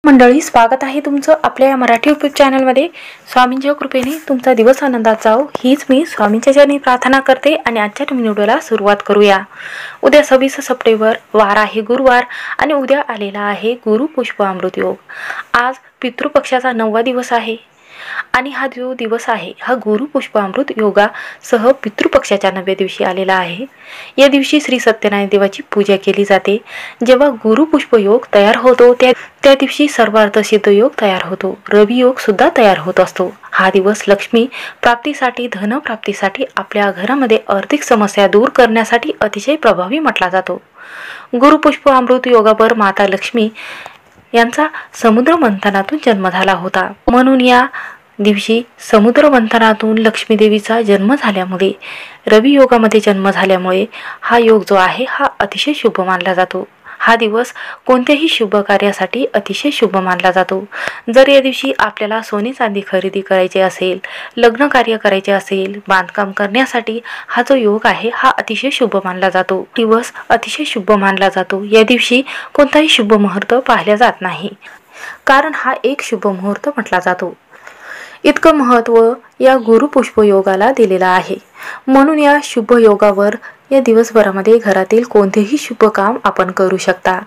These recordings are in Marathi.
मंडळी, स्वागत आहे तुमचं आपल्या या मराठी यूट्यूब चॅनलमध्ये। स्वामींच्या कृपेने तुमचा दिवस आनंदात जाओ हीच मी स्वामींच्या चरणी प्रार्थना करते आणि आजच्या व्हिडिओला सुरुवात करूया। उद्या 26 सप्टेंबर वार आहे गुरुवार आणि उद्या आलेला आहे गुरु पुष्प अमृत योग। आज पितृपक्षाचा 9वा दिवस आहे आणि हा जो दिवस आहे हा गुरु पुष्प अमृत योगा सह पितृपक्षाच्या 9व्या दिवशी आलेला आहे। या दिवशी श्री सत्यनारायण देवाची पूजा केली जाते। जेव्हा गुरु पुष्प योग तयार होतो त्या दिवशी सर्वार्थ सिद्ध योग तयार होतो, रवी योग सुद्धा तयार होत असतो। हा दिवस लक्ष्मी प्राप्तीसाठी, धन प्राप्तीसाठी, आपल्या घरामध्ये आर्थिक समस्या दूर करण्यासाठी अतिशय प्रभावी म्हटला जातो। गुरु पुष्प अमृत योगावर माता लक्ष्मी यांचा समुद्र मंथनातून जन्म झाला होता, म्हणून या दिवशी समुद्र मंथनातून लक्ष्मी देवीचा जन्म झाल्यामुळे, रवी योगामध्ये जन्म झाल्यामुळे हा योग जो आहे हा अतिशय शुभ मानला जातो। हा दिवस कोणत्याही शुभ कार्यासाठी अतिशय शुभ मानला जातो। जर या दिवशी आपल्याला सोने चांदी खरेदी करायचे असेल, लग्न कार्य करायचे असेल, बांधकाम करण्यासाठी हा जो योग आहे हा अतिशय शुभ मानला जातो। दिवस अतिशय शुभ मानला जातो। या दिवशी कोणताही शुभ मुहूर्त पाहिला जात नाही, कारण हा एक शुभ मुहूर्त म्हटला जातो। इतकं महत्त्व या गुरु पुष्प योगाला दिलेला आहे, म्हणून या शुभ योगावर या दिवसभरामध्ये घरातील कोणतेही शुभ काम आपण करू शकता।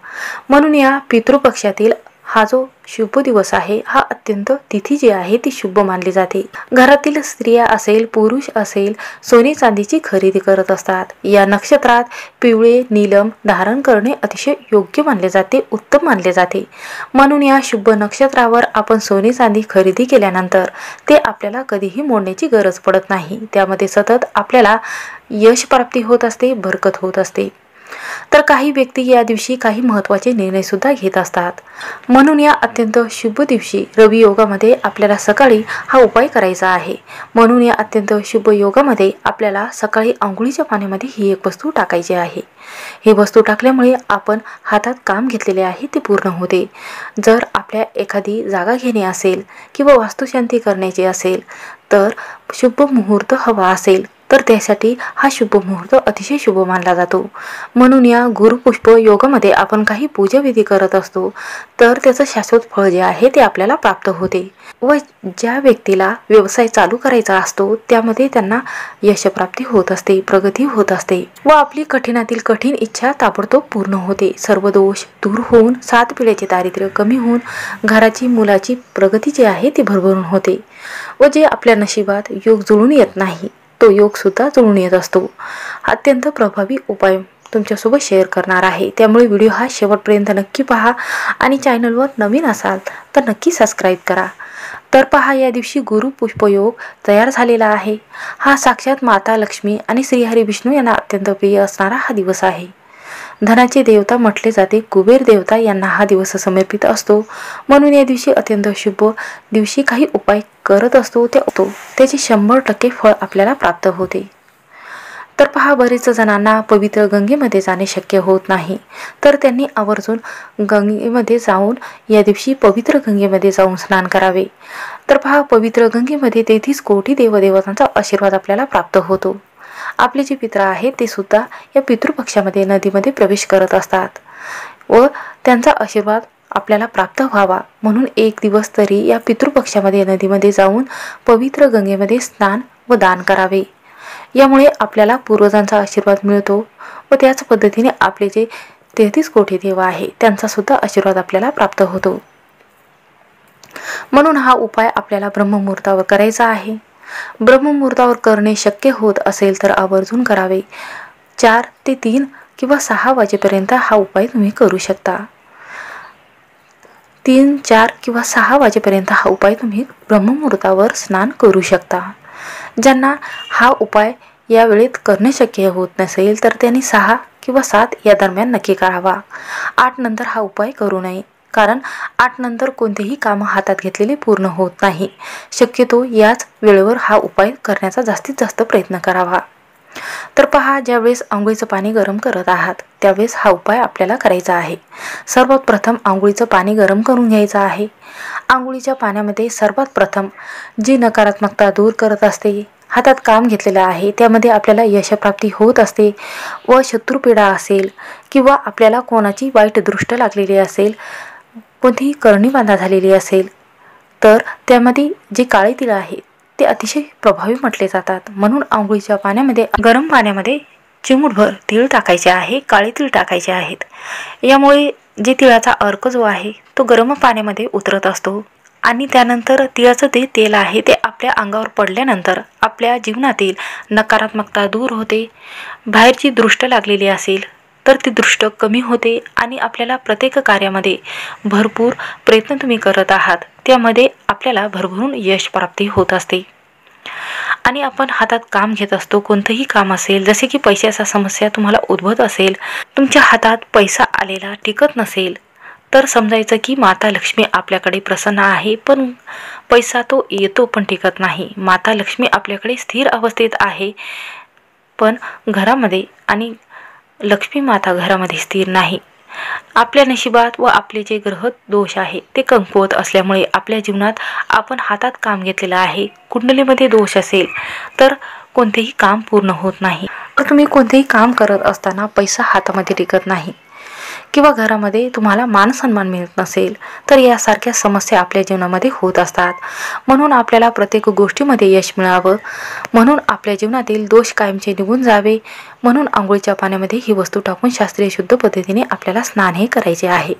म्हणून या पितृपक्षातील हा जो शुभ दिवस आहे हा अत्यंत तिथी जी आहे ती शुभ मानली जाते। घरातील स्त्रिया असेल, पुरुष असेल, सोने चांदीची खरेदी करत असतात। या नक्षत्रात पिवळे नीलम धारण करणे अतिशय योग्य मानले जाते, उत्तम मानले जाते। म्हणून या शुभ नक्षत्रावर आपण सोने चांदी खरेदी केल्यानंतर ते आपल्याला कधीही मोडण्याची गरज पडत नाही। त्यामध्ये सतत आपल्याला यश प्राप्ती होत असते, बरकत होत असते। तर काही व्यक्ती या दिवशी काही महत्त्वाचे निर्णय सुद्धा घेत असतात। म्हणून या अत्यंत शुभ दिवशी रवी योगामध्ये आपल्याला सकाळी हा उपाय करायचा आहे। म्हणून या अत्यंत शुभ योगामध्ये आपल्याला सकाळी अंघोळीच्या पाण्यामध्ये ही एक वस्तू टाकायची आहे। ही वस्तू टाकल्यामुळे आपण हातात काम घेतलेले आहे ते पूर्ण होते। जर आपल्या एखादी जागा घेणे असेल किंवा वास्तुशांती करण्याची असेल, तर शुभ मुहूर्त हवा असेल तर त्यासाठी हा शुभ मुहूर्त अतिशय शुभ मानला जातो। म्हणून या गुरु पुष्प योगामध्ये आपण काही पूजाविधी करत असतो तर त्याचं शाश्वत फळ जे आहे ते आपल्याला प्राप्त होते। व ज्या व्यक्तीला व्यवसाय चालू करायचा असतो त्यामध्ये त्यांना यशप्राप्ती होत असते, प्रगती होत असते व आपली कठीणातील कठीण इच्छा ताबडतोब पूर्ण होते। सर्व दोष दूर होऊन 7 पिढ्याचे दारिद्र्य कमी होऊन घराची, मुलाची प्रगती जी आहे ती भरभरून होते व जे आपल्या नशिबात योग जुळून येत नाही तो योग सुद्धा जुळून येत असतो। अत्यंत प्रभावी उपाय तुमच्यासोबत शेअर करणार आहे, त्यामुळे व्हिडिओ हा शेवटपर्यंत नक्की पहा आणि चॅनलवर नवीन असाल तर नक्की सबस्क्राईब करा। तर पहा, या दिवशी गुरु पुष्प योग तयार झालेला आहे। हा साक्षात माता लक्ष्मी आणि श्रीहरी विष्णू यांना अत्यंत प्रिय असणारा हा दिवस आहे। धनाचे देवता म्हटले जाते, कुबेर देवता यांना हा दिवस समर्पित असतो। म्हणून या दिवशी अत्यंत शुभ दिवशी काही उपाय करत असतो त्याचे 100% फळ आपल्याला प्राप्त होते। तर पहा, बरेच जणांना पवित्र गंगेमध्ये जाणे शक्य होत नाही, तर त्यांनी आवर्जून गंगेमध्ये जाऊन या दिवशी पवित्र गंगेमध्ये जाऊन स्नान करावे। तर पहा, पवित्र गंगेमध्ये 33 कोटी देवदेवतांचा आशीर्वाद आपल्याला प्राप्त होतो। आपले जे पित्र आहेत ते सुद्धा या पितृपक्षामध्ये नदीमध्ये प्रवेश करत असतात व त्यांचा आशीर्वाद आपल्याला प्राप्त व्हावा म्हणून एक दिवस तरी या पितृपक्षामध्ये नदीमध्ये जाऊन पवित्र गंगेमध्ये स्नान व दान करावे। यामुळे आपल्याला पूर्वजांचा आशीर्वाद मिळतो व त्याच पद्धतीने आपले जे 33 कोटी देव आहे त्यांचा सुद्धा आशीर्वाद आपल्याला प्राप्त होतो। म्हणून हा उपाय आपल्याला ब्रह्ममुहूर्तावर करायचा आहे। ब्रह्ममुहूर्तावर करणे शक्य होत असेल तर आवर्जून करावे। 4 ते 3 किंवा 6 वाजेपर्यंत हा उपाय तुम्ही करू शकता। 3, 4 किंवा 6 वाजेपर्यंत हा उपाय तुम्ही ब्रह्ममुहूर्तावर स्नान करू शकता। ज्यांना हा उपाय या वेळेत करणे शक्य होत नसेल तर त्यांनी 6 किंवा 7 या दरम्यान नक्की करावा। 8 नंतर हा उपाय करू नये, कारण 8 नंतर कोणतेही काम हातात घेतलेले पूर्ण होत नाही। शक्यतो याच वेळेवर हा उपाय करण्याचा जास्तीत जास्त प्रयत्न करावा। तर पहा, ज्यावेळेस आंघोळीचं पाणी गरम करत आहात त्यावेळेस हा उपाय आपल्याला करायचा आहे। सर्वात प्रथम आंघोळीचं पाणी गरम करून घ्यायचं आहे। आंघोळीच्या पाण्यामध्ये सर्वात प्रथम जी नकारात्मकता दूर करत असते, हातात काम घेतलेलं आहे त्यामध्ये आपल्याला यशप्राप्ती होत असते व शत्रुपीडा असेल किंवा आपल्याला कोणाची वाईट दृष्ट लागलेली असेल कोणतीही करणी बांधा झालेली असेल तर त्यामध्ये जे काळे तीळ आहे ते अतिशय प्रभावी म्हटले जातात. म्हणून आंघोळीच्या पाण्यामध्ये, गरम पाण्यामध्ये चिमूटभर तीळ टाकायचे आहे, काळे तीळ टाकायचे आहेत. यामुळे जे तिळाचा अर्क जो आहे तो गरम पाण्यामध्ये उतरत असतो आणि त्यानंतर तिळाचं ते तेल आहे ते आपल्या अंगावर पडल्यानंतर आपल्या जीवनातील नकारात्मकता दूर होते. बाहेरची दृष्ट लागलेली असेल तर ती दृष्ट कमी होते आणि आपल्याला प्रत्येक कार्यामध्ये भरपूर प्रयत्न तुम्ही करत आहात त्यामध्ये आपल्याला भरभरून यश प्राप्ती होत असते. आणि आपण हातात काम घेत असतो, कोणतंही काम असेल, जसे की पैशाचा समस्या तुम्हाला उद्भवत असेल, तुमच्या हातात पैसा आलेला टिकत नसेल तर समजायचं की माता लक्ष्मी आपल्याकडे प्रसन्न आहे, पण पैसा तो येतो पण टिकत नाही. माता लक्ष्मी आपल्याकडे स्थिर अवस्थेत आहे पण घरामध्ये, आणि लक्ष्मी माता घरामध्ये स्थिर नाही. आपल्या नशिबात व आपले जे ग्रह दोष आहे ते कमकुवत असल्यामुळे आपल्या जीवनात आपण हातात काम घेतलेलं आहे, कुंडलीमध्ये दोष असेल तर कोणतेही काम पूर्ण होत नाही. तर तुम्ही कोणतेही काम करत असताना पैसा हातामध्ये टिकत नाही किंवा घरामध्ये तुम्हाला मान सन्मान मिळत नसेल तर यासारख्या समस्या आपल्या जीवनामध्ये होत असतात. म्हणून आपल्याला प्रत्येक गोष्टीमध्ये यश मिळावं, म्हणून आपल्या जीवनातील दोष कायमचे निघून जावे, म्हणून आंघोळीच्या पाण्यामध्ये ही वस्तू टाकून शास्त्रीय शुद्ध पद्धतीने आपल्याला स्नान हे करायचे आहे.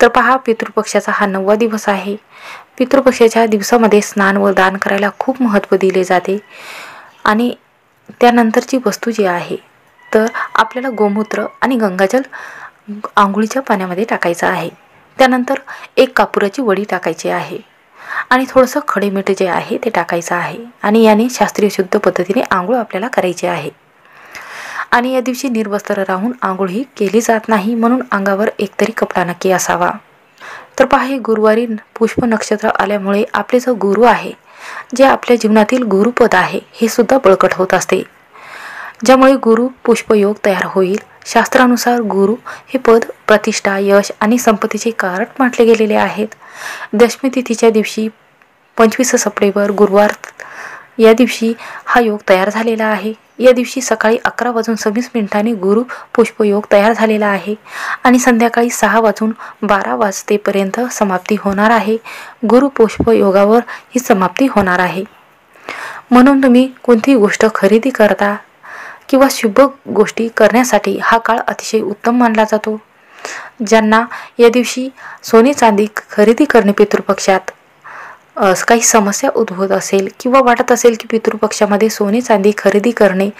तर पहा, पितृपक्षाचा हा 9वा दिवस आहे. पितृपक्षाच्या दिवसामध्ये स्नान व दान करायला खूप महत्त्व दिले जाते. आणि त्यानंतरची वस्तू जी आहे तर आपल्याला गोमूत्र आणि गंगाजल आंघोळीच्या पाण्यामध्ये टाकायचं आहे. त्यानंतर एक कापुराची वडी टाकायची आहे आणि थोडंसं खडे मीठ जे आहे ते टाकायचं आहे आणि याने शास्त्रीय शुद्ध पद्धतीने आंघोळ आपल्याला करायची आहे. आणि या दिवशी निर्वस्त्र राहून आंघोळ ही केली जात नाही, म्हणून अंगावर एकतरी कपडा नक्की असावा. तर पहा, हे गुरुवारी पुष्प नक्षत्र आल्यामुळे आपले जो गुरु आहे, जे आपल्या जीवनातील गुरुपद आहे हे सुद्धा बळकट होत असते, ज्यामुळे गुरु पुष्पयोग तयार होईल. शास्त्रानुसार गुरु हे पद प्रतिष्ठा, यश आणि संपत्तीचे कारक म्हटले गेलेले आहेत. दशमी तिथीच्या दिवशी 25 सप्टेंबर गुरुवार या दिवशी हा योग तयार झालेला आहे. या दिवशी सकाळी 11:26 गुरु पुष्पयोग तयार झालेला आहे आणि संध्याकाळी 6:12 समाप्ती होणार आहे. गुरु पुष्पयोगावर ही समाप्ती होणार आहे. म्हणून तुम्ही कोणतीही गोष्ट खरेदी करता किंवा शुभ गोष्टी करण्यासाठी हा काळ अतिशय उत्तम मानला जातो. ज्यांना या दिवशी सोने चांदी खरेदी करणे पितृपक्षात काही समस्या उद्भवत असेल किंवा वाटत असेल की पितृपक्षामध्ये सोने चांदी खरेदी करणे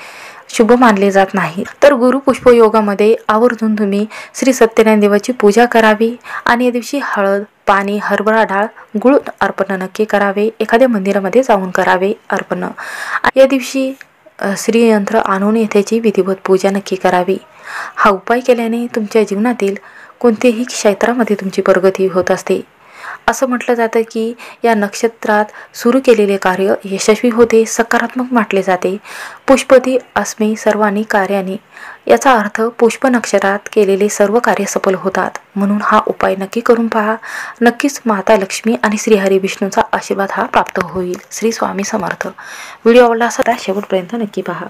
शुभ मानले जात नाही, तर गुरु पुष्पयोगामध्ये आवर्जून तुम्ही श्री सत्यनारायण देवाची पूजा करावी आणि या दिवशी हळद, पाणी, हरभरा डाळ, गुळ अर्पण नक्की करावे. एखाद्या मंदिरामध्ये जाऊन करावे अर्पण. या दिवशी श्रीयंत्र आणून येथेची विधिवत पूजा नक्की करावी. हा उपाय केल्याने तुमच्या जीवनातील कोणत्याही क्षेत्रामध्ये तुमची प्रगती होत असते. असं म्हटलं जातं की या नक्षत्रात सुरू केलेले कार्य यशस्वी होते, सकारात्मक म्हटले जाते. पुष्पती अस्मे सर्वांनी कार्याने, याचा अर्थ पुष्प नक्षत्रात केलेले सर्व कार्य सफल होतात. म्हणून हा उपाय नक्की करून पहा. नक्कीच माता लक्ष्मी आणि श्रीहरी विष्णूचा आशीर्वाद हा प्राप्त होईल. श्री स्वामी समर्थ. व्हिडिओ आवडला असेल तर शेवटपर्यंत नक्की पहा.